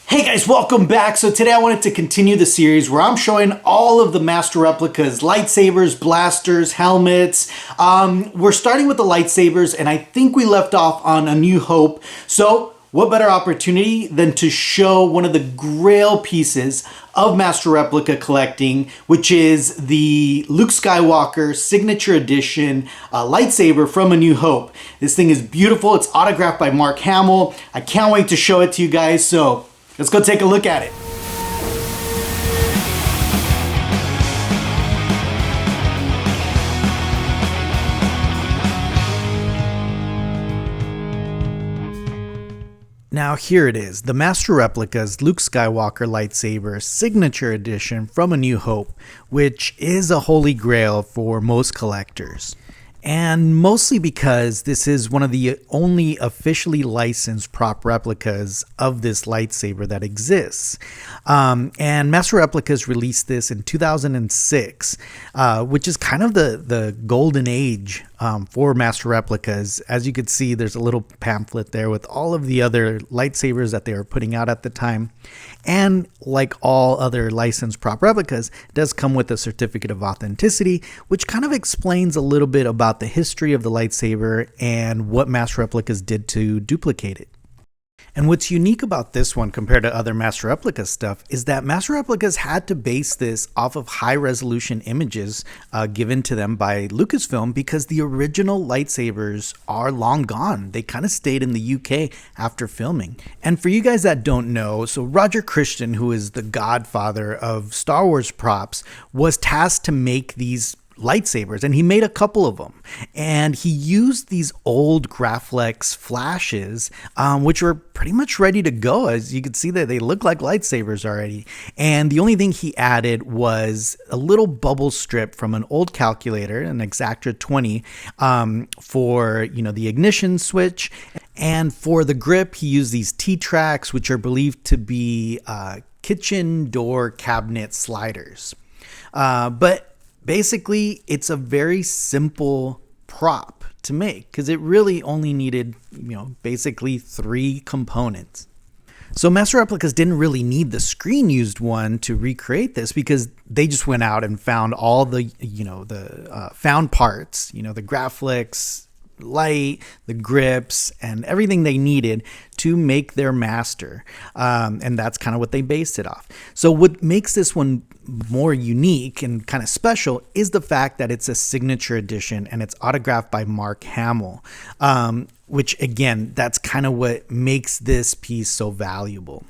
Hey guys, welcome back. So today I wanted to continue the series where I'm showing all of the Master Replicas, lightsabers, blasters, helmets. We're starting with the lightsabers and I think we left off on A New Hope. So what better opportunity than to show one of the grail pieces of Master Replica collecting, which is the Luke Skywalker Signature Edition lightsaber from A New Hope. This thing is beautiful. It's autographed by Mark Hamill. I can't wait to show it to you guys. So let's go take a look at it. Now here it is, the Master Replicas Luke Skywalker Lightsaber Signature Edition from A New Hope, which is a holy grail for most collectors. And mostly because this is one of the only officially licensed prop replicas of this lightsaber that exists. And Master Replicas released this in 2006, which is kind of the golden age for Master Replicas. As you could see, there's a little pamphlet there with all of the other lightsabers that they were putting out at the time. And like all other licensed prop replicas, it does come with a certificate of authenticity, which kind of explains a little bit about the history of the lightsaber and what Master Replicas did to duplicate it. And what's unique about this one compared to other Master Replica stuff is that Master Replicas had to base this off of high resolution images given to them by Lucasfilm because the original lightsabers are long gone. They kind of stayed in the UK after filming. And for you guys that don't know, so Roger Christian, who is the godfather of Star Wars props, was tasked to make these lightsabers, and he made a couple of them, and he used these old Graflex flashes which were pretty much ready to go. As you can see, that they look like lightsabers already, and the only thing he added was a little bubble strip from an old calculator, an Exactra 20, for the ignition switch, and for the grip he used these T-tracks, which are believed to be kitchen door cabinet sliders. But basically, it's a very simple prop to make because it really only needed, basically 3 components. So Master Replicas didn't really need the screen used one to recreate this because they just went out and found all the, found parts, the Graflex light, the grips, and everything they needed to make their master. And that's kind of what they based it off. So what makes this one more unique and kind of special is the fact that it's a signature edition and it's autographed by Mark Hamill, which again, that's kind of what makes this piece so valuable.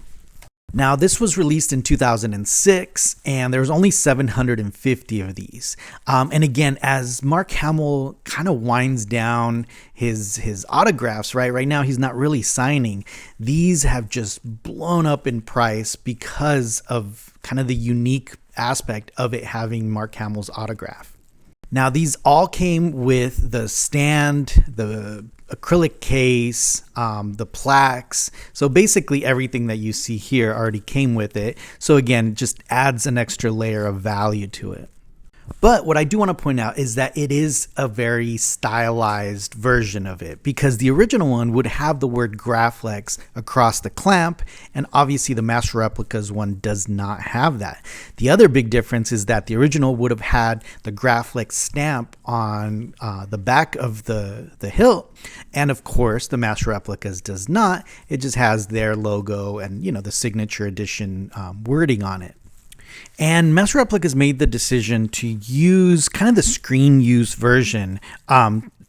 Now, this was released in 2006, and there was only 750 of these. And again, as Mark Hamill kind of winds down his autographs, right now he's not really signing. These have just blown up in price because of kind of the unique aspect of it having Mark Hamill's autograph. Now, these all came with the stand, the acrylic case, the plaques. So basically everything that you see here already came with it. So again, just adds an extra layer of value to it. But what I do want to point out is that it is a very stylized version of it because the original one would have the word Graflex across the clamp, and obviously the Master Replicas one does not have that. The other big difference is that the original would have had the Graflex stamp on the back of the hilt, and of course the Master Replicas does not. It just has their logo and the signature edition wording on it. And Master Replicas made the decision to use kind of the screen use version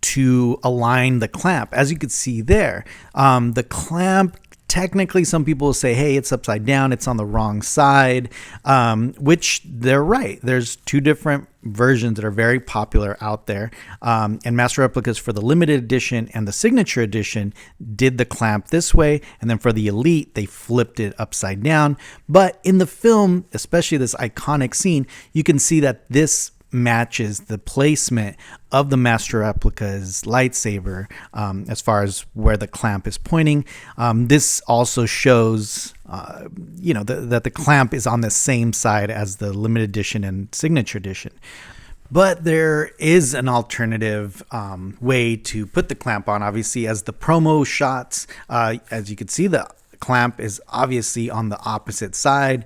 to align the clamp. As you can see there, the clamp, technically some people will say, hey, it's upside down, it's on the wrong side, which they're right. There's 2 different versions that are very popular out there. And Master Replicas for the limited edition and the signature edition did the clamp this way. And then for the elite, they flipped it upside down. But in the film, especially this iconic scene, you can see that this matches the placement of the Master Replica's lightsaber as far as where the clamp is pointing. This also shows that the clamp is on the same side as the limited edition and signature edition. But there is an alternative way to put the clamp on, obviously, as the promo shots, as you can see, the clamp is obviously on the opposite side,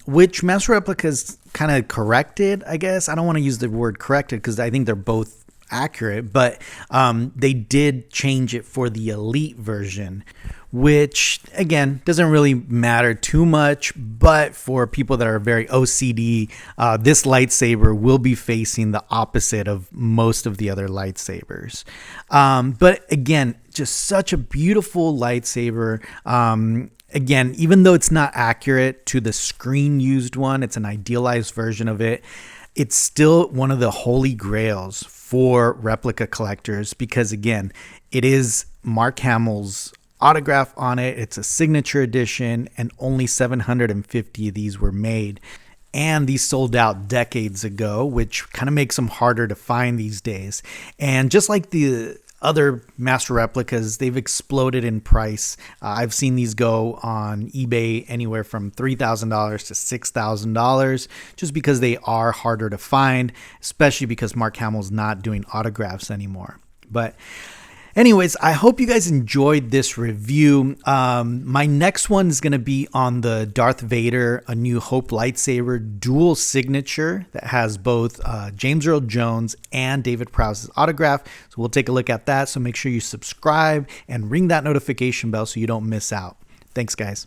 which Master Replicas kind of corrected, I guess. I don't want to use the word corrected because I think they're both accurate, but they did change it for the Elite version, which again doesn't really matter too much, but for people that are very OCD, this lightsaber will be facing the opposite of most of the other lightsabers. But again, just such a beautiful lightsaber. Again, even though it's not accurate to the screen used one, it's an idealized version of it. It's still one of the holy grails for replica collectors because, again, it is Mark Hamill's autograph on it. It's a signature edition, and only 750 of these were made. And these sold out decades ago, which kind of makes them harder to find these days. And just like the other master replicas, they've exploded in price. I've seen these go on eBay anywhere from $3,000 to $6,000 just because they are harder to find, especially because Mark Hamill's not doing autographs anymore. But anyways, I hope you guys enjoyed this review. My next one is going to be on the Darth Vader A New Hope lightsaber dual signature that has both James Earl Jones and David Prowse's autograph. So we'll take a look at that. So make sure you subscribe and ring that notification bell so you don't miss out. Thanks, guys.